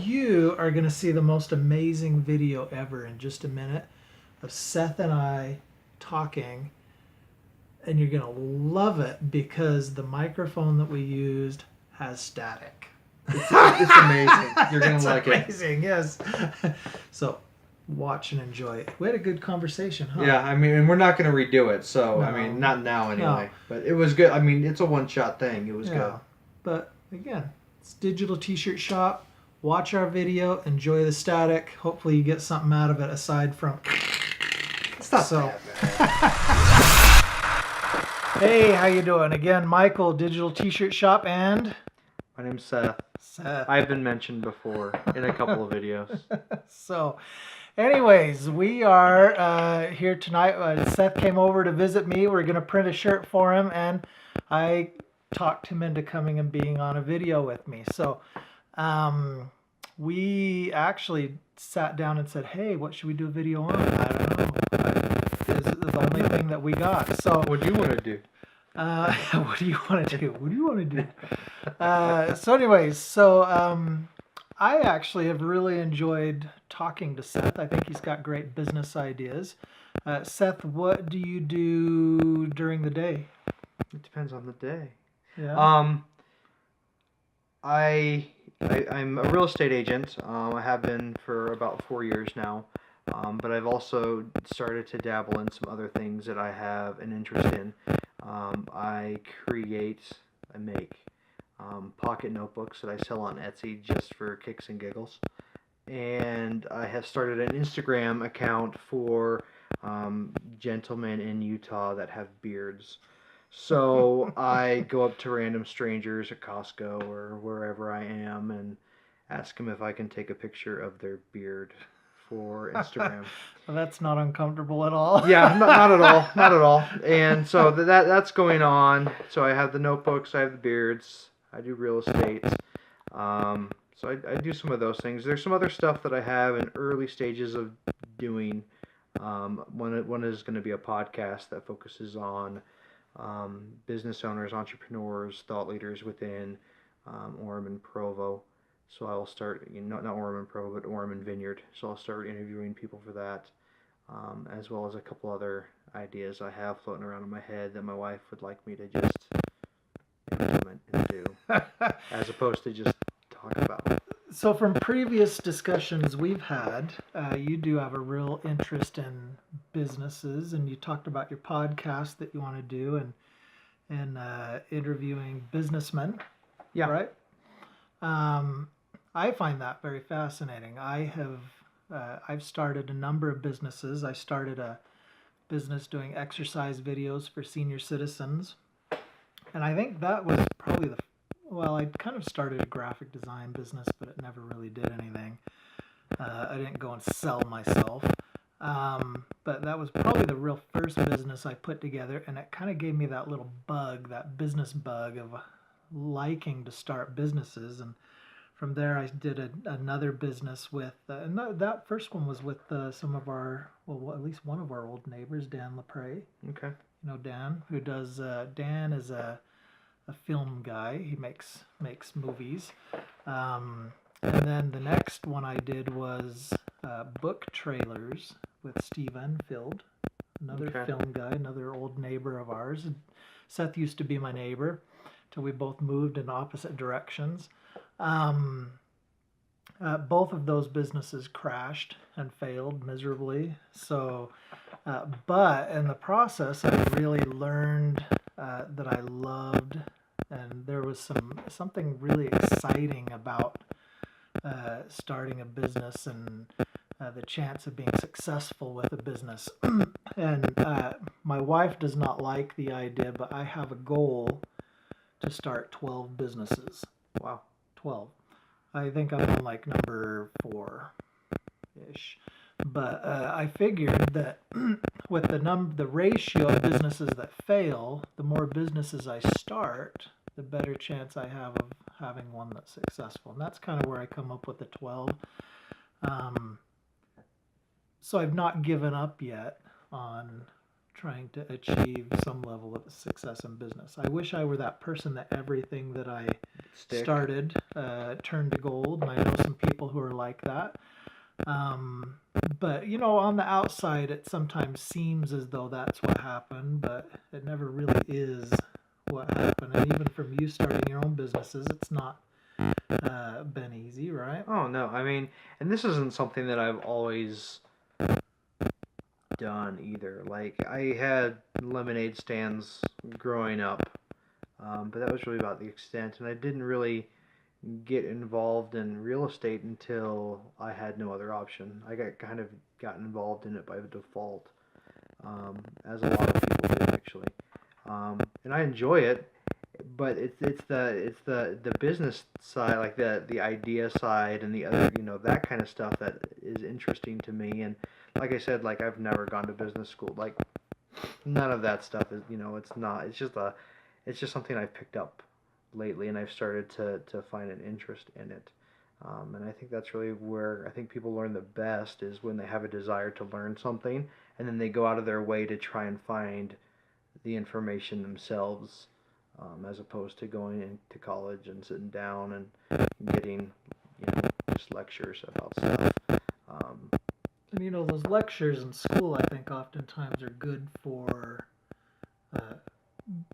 You are going to see the most amazing video ever in just a minute of Seth and I talking, and you're going to love it because the microphone that we used has static. It's amazing. You're going to like it. It's amazing, yes. So watch and enjoy it. We had a good conversation, huh? Yeah, I mean, and we're not going to redo it, so, No. I mean, not now anyway. No. But it was good. I mean, it's a one-shot thing. It was Yeah. good. But again, it's Digital T-Shirt Shop. Watch our video, enjoy the static. Hopefully you get something out of it aside from... It's not So- that bad. Hey, how you doing? Again, Michael, Digital T-Shirt Shop, and... My name's Seth. Seth. I've been mentioned before in a couple of videos. So, anyways, we are here tonight. Seth came over to visit me. We're going to print a shirt for him, and I talked him into coming and being on a video with me. So, we actually sat down and said, hey, what should we do a video on? I don't know. This is the only thing that we got. So, What do you want to do? what do you want to do? What do you want to do? I actually have really enjoyed talking to Seth. I think he's got great business ideas. Seth, what do you do during the day? It depends on the day. Yeah. I'm a real estate agent. I have been for about 4 years now. But I've also started to dabble in some other things that I have an interest in. I make pocket notebooks that I sell on Etsy just for kicks and giggles. And I have started an Instagram account for gentlemen in Utah that have beards. So I go up to random strangers at Costco or wherever I am and ask them if I can take a picture of their beard for Instagram. Well, that's not uncomfortable at all. Yeah, not at all, not at all. And so that's going on. So I have the notebooks, I have the beards, I do real estate. So I do some of those things. There's some other stuff that I have in early stages of doing. One is going to be a podcast that focuses on business owners, entrepreneurs, thought leaders within Orem and Provo. So I will start, not Orem and Provo, but Orem and Vineyard. So I'll start interviewing people for that, as well as a couple other ideas I have floating around in my head that my wife would like me to just implement and do, as opposed to just talk about. So from previous discussions we've had, you do have a real interest in businesses, and you talked about your podcast that you want to do and interviewing businessmen. Yeah. Right? I find that very fascinating. I've started a number of businesses. I started a business doing exercise videos for senior citizens, and I think that was probably I kind of started a graphic design business, but it never really did anything. I didn't go and sell myself. But that was probably the real first business I put together, and it kind of gave me that little bug, that business bug of liking to start businesses. And from there, I did another business with, and that first one was with some of our, at least one of our old neighbors, Dan LaPrey. Okay. You know Dan, who does, Dan is a film guy. He makes movies. And then the next one I did was book trailers with Steve Enfield, another film guy, another old neighbor of ours. Seth used to be my neighbor till we both moved in opposite directions. Both of those businesses crashed and failed miserably. So, but in the process, I really learned that I loved, and there was something really exciting about starting a business and the chance of being successful with a business. And my wife does not like the idea, but I have a goal to start 12 businesses. Wow. 12. I think I'm on like number 4-ish. But I figured that with the ratio of businesses that fail, the more businesses I start, the better chance I have of having one that's successful. And that's kind of where I come up with the 12. So I've not given up yet on trying to achieve some level of success in business. I wish I were that person that everything that I started turned to gold. And I know some people like that. But on the outside, it sometimes seems as though that's what happened, but it never really is what happened. And even from you starting your own businesses, it's not been easy, right? Oh no, I mean, and this isn't something that I've always done either. Like I had lemonade stands growing up, but that was really about the extent, and I didn't really get involved in real estate until I had no other option. I got involved in it by default, as a lot of people do actually, and I enjoy it. But it's the business side, like the idea side, and the other, that kind of stuff that is interesting to me. And like I said, like I've never gone to business school. Like none of that stuff is, it's not. It's just something I've picked up lately, and I've started to find an interest in it. And I think that's really where I think people learn the best is when they have a desire to learn something, and then they go out of their way to try and find the information themselves, as opposed to going into college and sitting down and getting, just lectures about stuff. Um, And those lectures in school, I think, oftentimes are good for uh,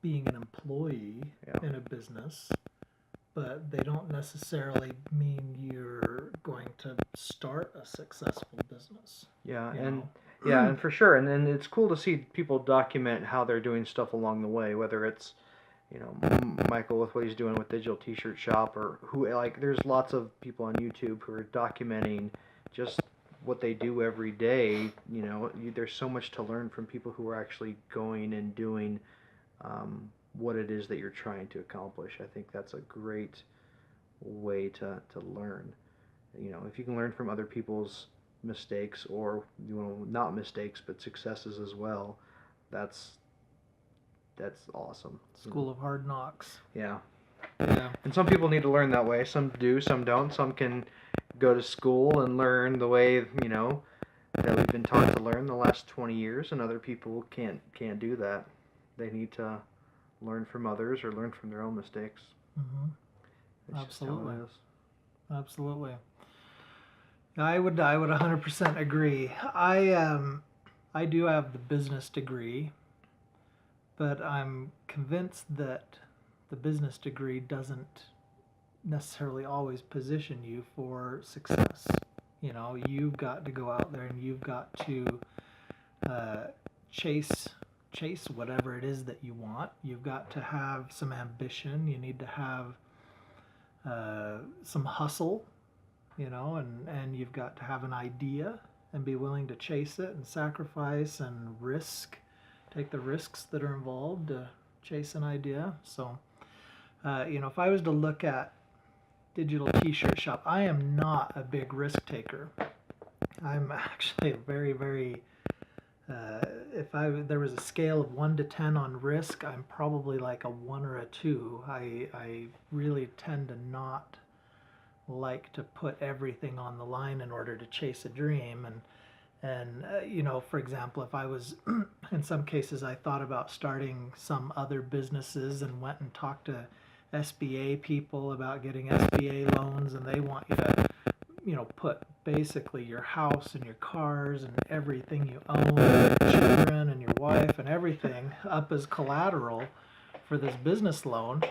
being an employee yeah, in a business, but they don't necessarily mean you're going to start a successful business. yeah, You and know, yeah, and for sure, and then it's cool to see people document how they're doing stuff along the way, whether it's Michael with what he's doing with Digital T-Shirt Shop, or who, like, there's lots of people on YouTube who are documenting just what they do every day. There's so much to learn from people who are actually going and doing, what it is that you're trying to accomplish. I think that's a great way to learn. If you can learn from other people's mistakes, or not mistakes but successes as well, that's awesome. School of Hard Knocks. Yeah. Yeah. And some people need to learn that way. Some do, some don't. Some can go to school and learn the way, that we've been taught to learn the last 20 years, and other people can't do that. They need to learn from others or learn from their own mistakes. Mm-hmm. It's Absolutely. just how it is. Absolutely. I would 100% agree. I do have the business degree, but I'm convinced that the business degree doesn't necessarily always position you for success. You've got to go out there and you've got to chase whatever it is that you want. You've got to have some ambition. You need to have some hustle, and you've got to have an idea and be willing to chase it and sacrifice and take the risks that are involved to chase an idea. So, if I was to look at Digital T-Shirt Shop, I am not a big risk taker. I'm actually a very, very, if there was a scale of 1 to 10 on risk, I'm probably like a 1 or a 2. I really tend to not like to put everything on the line in order to chase a dream. And for example, if I was, in some cases, I thought about starting some other businesses and went and talked to SBA people about getting SBA loans, and they want you to, put basically your house and your cars and everything you own, and your children and your wife and everything up as collateral for this business loan,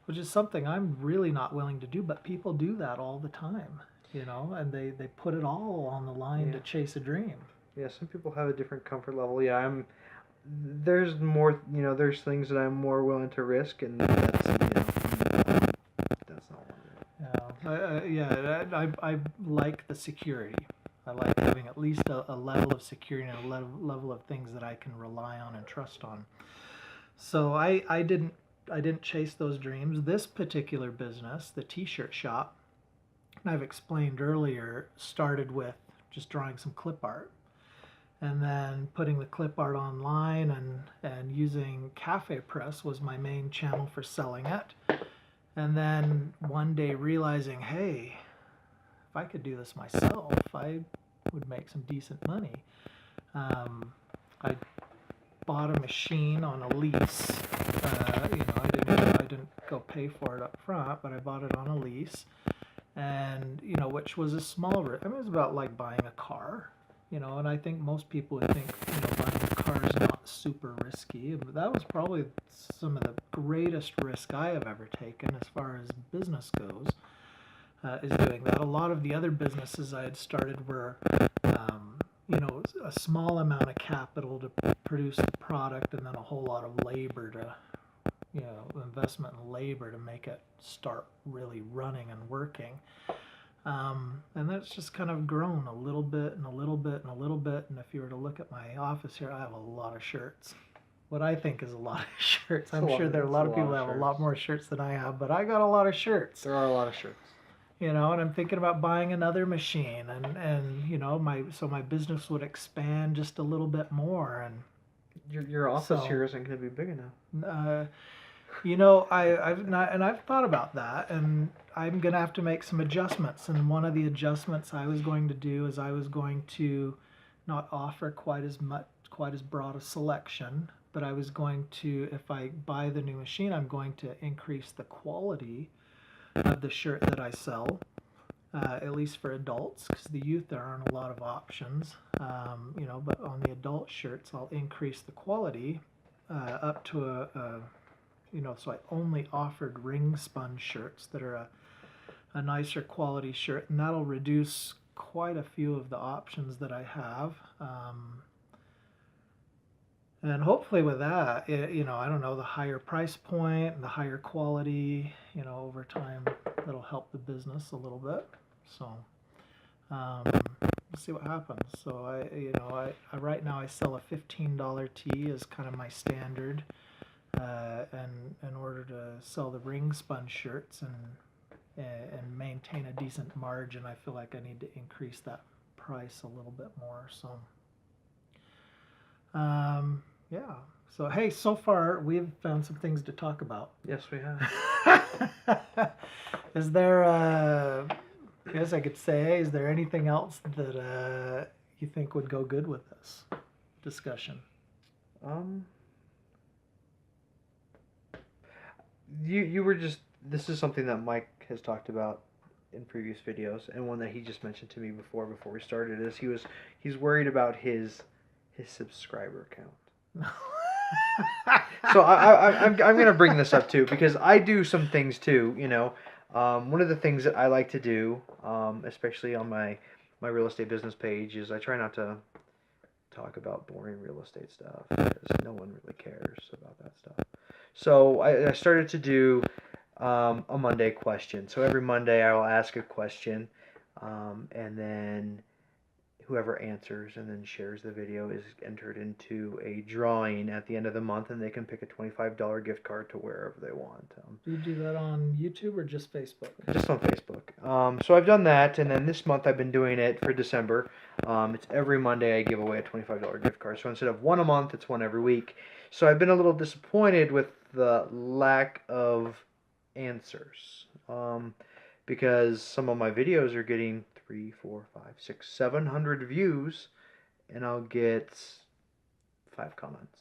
which is something I'm really not willing to do, but people do that all the time, and they put it all on the line to chase a dream. Yeah, some people have a different comfort level. Yeah, there's more, there's things that I'm more willing to risk, and that's not one of it. Yeah, I like the security. I like having at least a level of security and a level of things that I can rely on and trust on. So I didn't chase those dreams. This particular business, the T-shirt shop, I've explained earlier, started with just drawing some clip art, and then putting the clip art online, and using Cafe Press was my main channel for selling it. And then one day realizing, hey, if I could do this myself, I would make some decent money. I bought a machine on a lease. I didn't go pay for it up front, but I bought it on a lease. and which was a small risk. I mean, it was about like buying a car, and I think most people would think buying a car is not super risky, but that was probably some of the greatest risk I have ever taken as far as business goes, is doing that. A lot of the other businesses I had started were a small amount of capital to produce a product, and then a whole lot of labor to investment in labor to make it start really running and working. And that's just kind of grown a little bit and a little bit and a little bit. And if you were to look at my office here, I have a lot of shirts. What I think is a lot of shirts. I'm sure there are a lot of people that have a lot more shirts than I have, but I got a lot of shirts. There are a lot of shirts. And I'm thinking about buying another machine, and my business would expand just a little bit more. And your office here isn't going to be big enough. I've thought about that, and I'm gonna have to make some adjustments. And one of the adjustments I was going to do is I was going to not offer quite as broad a selection, but I was going to, if I buy the new machine, I'm going to increase the quality of the shirt that I sell, at least for adults, because the youth there aren't a lot of options. But on the adult shirts, I'll increase the quality up to so I only offered ring spun shirts that are a nicer quality shirt, and that'll reduce quite a few of the options that I have. And hopefully with that, I don't know, the higher price point and the higher quality, over time, that'll help the business a little bit. So, we'll see what happens. So I right now I sell a $15 tee as kind of my standard. And in order to sell the ring spun shirts and maintain a decent margin, I feel like I need to increase that price a little bit more. So, yeah. So hey, so far we've found some things to talk about. Yes, we have. Is there, I guess I could say, is there anything else that you think would go good with this discussion? You were just, this is something that Mike has talked about in previous videos, and one that he just mentioned to me before we started, is he's worried about his subscriber count. So I'm going to bring this up too, because I do some things too, one of the things that I like to do, especially on my real estate business page, is I try not to talk about boring real estate stuff, because no one really cares about that stuff. So I started to do a Monday question. So every Monday I will ask a question, and then whoever answers and then shares the video is entered into a drawing at the end of the month, and they can pick a $25 gift card to wherever they want. Do you do that on YouTube or just Facebook? Just on Facebook. So I've done that, and then this month I've been doing it for December. It's every Monday I give away a $25 gift card. So instead of one a month, it's one every week. So I've been a little disappointed with the lack of answers, because some of my videos are getting 3, 4, 5, 6, 700 views, and I'll get 5 comments.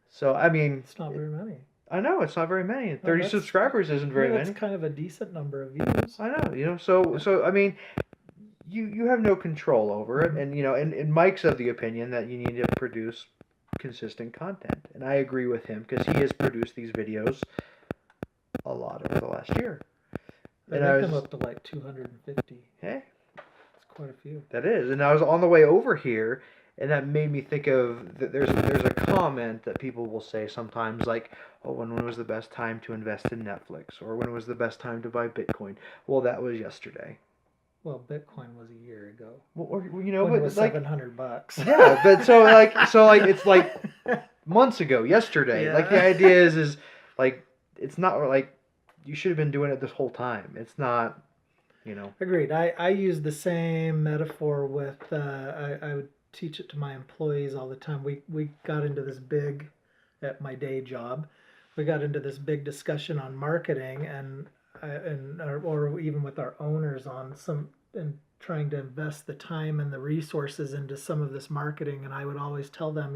So I mean, it's not very many. I know it's not very many. 30 subscribers isn't very many. That's kind of a decent number of views. I know, So I mean, you have no control over it, and and Mike's of the opinion that you need to produce consistent content, and I agree with him, because he has produced these videos a lot over the last year. They make them up to like 250. Hey, it's quite a few. That is, and I was on the way over here, and that made me think of there's a comment that people will say sometimes, like, oh, when was the best time to invest in Netflix, or when was the best time to buy Bitcoin? Well, that was yesterday. Well, Bitcoin was a year ago. Well, or, when but it was like $700. Yeah, but so it's like months ago, yesterday. Yeah. Like the idea is like, it's not like you should have been doing it this whole time. It's not, Agreed. I use the same metaphor with I would teach it to my employees all the time. We got into this big, at my day job, we got into this big discussion on marketing or even with our owners on and trying to invest the time and the resources into some of this marketing. And I would always tell them,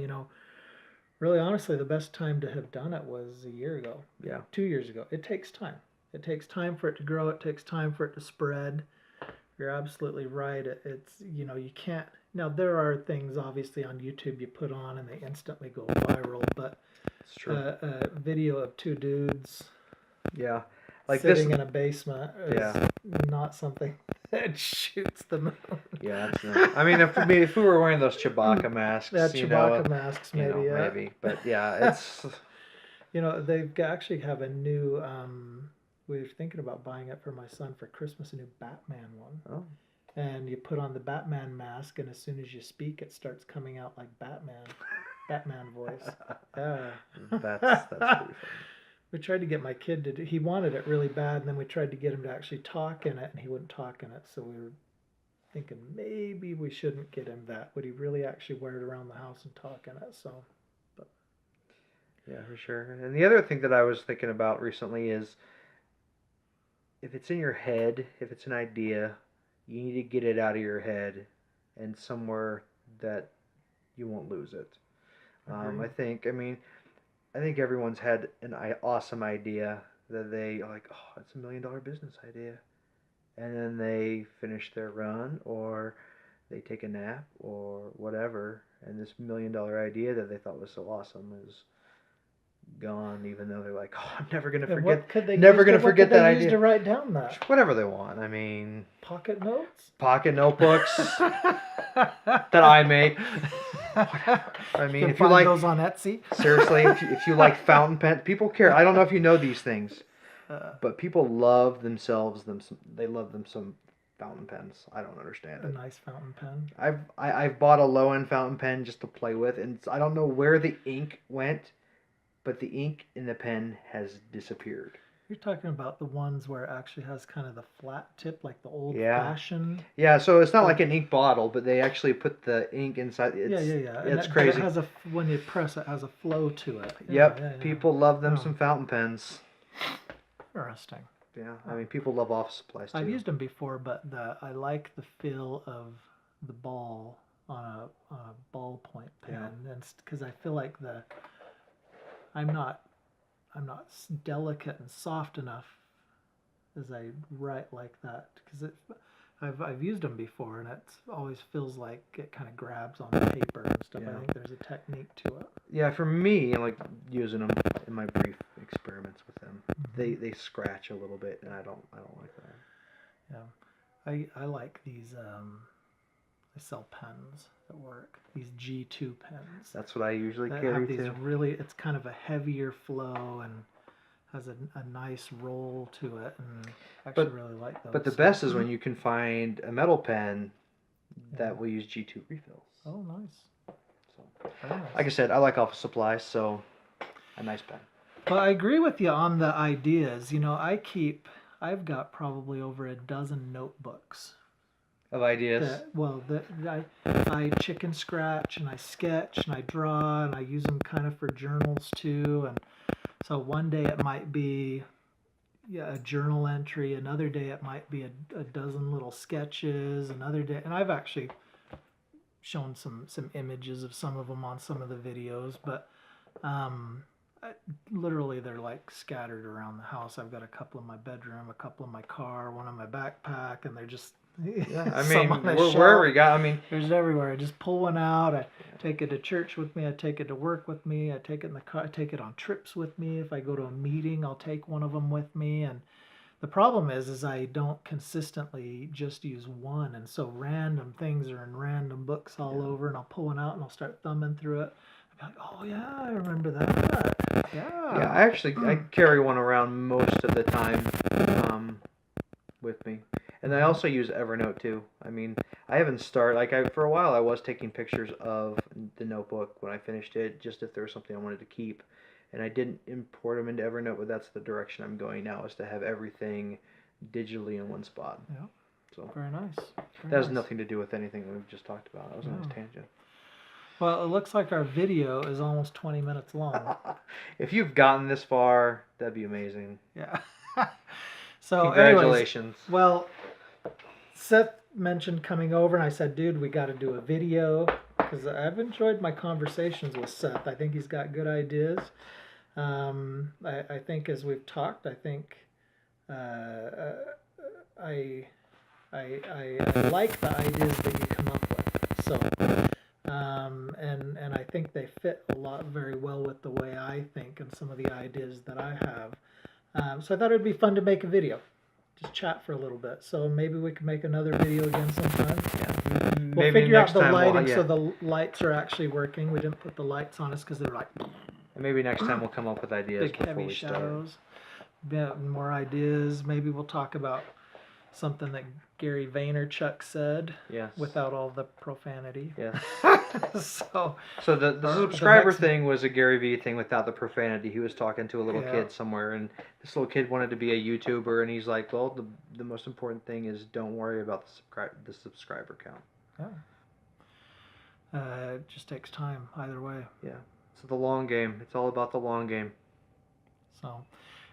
really honestly, the best time to have done it was a year ago. Yeah. 2 years ago. It takes time. It takes time for it to grow. It takes time for it to spread. You're absolutely right. It's, you know, you can't. Now, there are things, obviously, on YouTube you put on and they instantly go viral, but It's true. a video of two dudes Yeah. Like sitting this. in a basement is Yeah. not something that shoots the moon. Yeah, it's not. I mean, if we were wearing those Chewbacca masks, Yeah, you Chewbacca know, masks, you maybe. know, Yeah. maybe. But yeah, it's You know, they actually have a new. We were thinking about buying it for my son for Christmas, a new Batman one. oh, And you put on the Batman mask, and as soon as you speak, it starts coming out like Batman voice. Yeah. that's pretty funny. We tried to get my kid to do. He wanted it really bad, and then we tried to get him to actually talk in it, and he wouldn't talk in it. So we were thinking maybe we shouldn't get him that. Would he really actually wear it around the house and talk in it? So, but Yeah, for sure. And the other thing that I was thinking about recently is if it's in your head, if it's an idea, you need to get it out of your head and somewhere that you won't lose it. Agreed. I think everyone's had an awesome idea that they are like, oh, it's $1 million business idea. And then they finish their run or they take a nap or whatever. And this $1 million idea that they thought was so awesome is gone, even though they're like, oh, I'm never going to and forget. what could they Never use going to, to forget what could that they use idea. to write down that? Whatever they want. I mean, Pocket notes? pocket notebooks that I make. I mean, You can if you find like those on Etsy. seriously, if you like fountain pen, people care. I don't know if you know these things, Uh, but people love they love them some fountain pens. I don't understand a it. nice fountain pen. I've bought a low end fountain pen just to play with, and I don't know where the ink went, but the ink in the pen has disappeared. You're talking about the ones where it actually has kind of the flat tip, like the old Yeah. fashioned. Yeah, so it's not like an ink bottle, but they actually put the ink inside. Yeah. It's But crazy. it has when you press it, has a flow to it. Yep, Yeah. people love them Oh. some fountain pens. Interesting. Yeah, I mean, people love office supplies too. I've used them before, but I like the feel of the ball on a ballpoint pen, and because I feel like I'm not delicate and soft enough as I write like that, because I've used them before, and it always feels like it kind of grabs on the paper and stuff. Yeah. I think there's a technique to it. Yeah, for me, like using them in my brief experiments with them, Mm-hmm. they scratch a little bit, and I don't like that. Yeah, I like these. I sell pens that work. These G2 pens. That's what I usually That carry have these too. really. It's kind of a heavier flow and has a nice roll to it, and I actually really like those. But the best is when you can find a metal pen that will use G2 refills. Oh, nice. So, Very nice. like I said, I like office supplies, so a nice pen. Well, I agree with you on the ideas. You know, I've got probably over a dozen notebooks. Of ideas. I chicken scratch and I sketch and I draw and I use them kind of for journals too. And so one day it might be a journal entry, another day it might be a dozen little sketches, another day, and I've actually shown some images of some of them on some of the videos, but literally they're like scattered around the house. I've got a couple in my bedroom, a couple in my car, one in my backpack, and they're just Yeah, I some mean, on a wherever shelf. you got. I mean, There's everywhere. I just pull one out. I take it to church with me. I take it to work with me. I take it in the car. I take it on trips with me. If I go to a meeting, I'll take one of them with me. And the problem is I don't consistently just use one. And so random things are in random books all over. And I'll pull one out and I'll start thumbing through it. I'll be like, oh yeah, I remember that. yeah, I carry one around most of the time with me. And I also use Evernote too. I mean, I haven't started, for a while I was taking pictures of the notebook when I finished it, just if there was something I wanted to keep. And I didn't import them into Evernote, but that's the direction I'm going now, is to have everything digitally in one spot. Yeah. So Very nice. that has nothing to do with anything we've just talked about. That was a nice tangent. Well, it looks like our video is almost 20 minutes long. If you've gotten this far, that'd be amazing. Yeah. So Congratulations. anyways, well, Seth mentioned coming over, and I said, dude, we got to do a video, because I've enjoyed my conversations with Seth. I think he's got good ideas. I think as we've talked, I think I, I like the ideas that you come up with. So, and I think they fit a lot very well with the way I think and some of the ideas that I have. So I thought it'd be fun to make a video, just chat for a little bit. So maybe we can make another video again sometime. Yeah. We'll Maybe figure out next the time lighting yeah. so the lights are actually working. We didn't put the lights on us because they're like And maybe next time we'll come up with ideas big before heavy we start. shadows. More ideas. Maybe we'll talk about something that Gary Vaynerchuk said Yes. without all the profanity. Yes. So the subscriber thing was a Gary Vee thing without the profanity. He was talking to a little kid somewhere, and this little kid wanted to be a YouTuber, and he's like, well, the most important thing is don't worry about the subscriber count. Yeah. It just takes time either way. Yeah. So the long game. It's all about the long game. So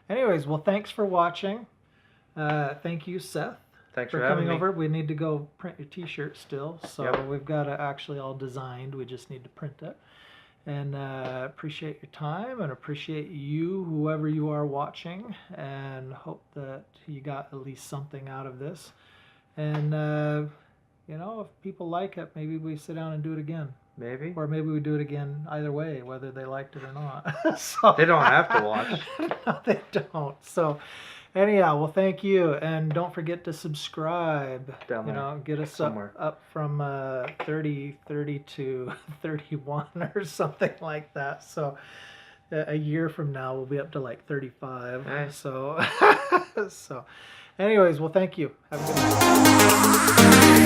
anyways, well, thanks for watching. Thank you, Seth. Thanks for having coming me. over. We need to go print your t-shirt still, so Yep. we've got it actually all designed. We just need to print it. And appreciate your time and appreciate you, whoever you are watching, and hope that you got at least something out of this. And you know, if people like it, maybe we sit down and do it again. Maybe. Or maybe we do it again either way, whether they liked it or not. So, They don't have to watch. No, they don't. So anyhow, well, thank you. And don't forget to subscribe. Down you there, know, get us up from 30 to 31 or something like that. So a year from now, we'll be up to like 35. Nice. So, so anyways, well, thank you. Have a good night.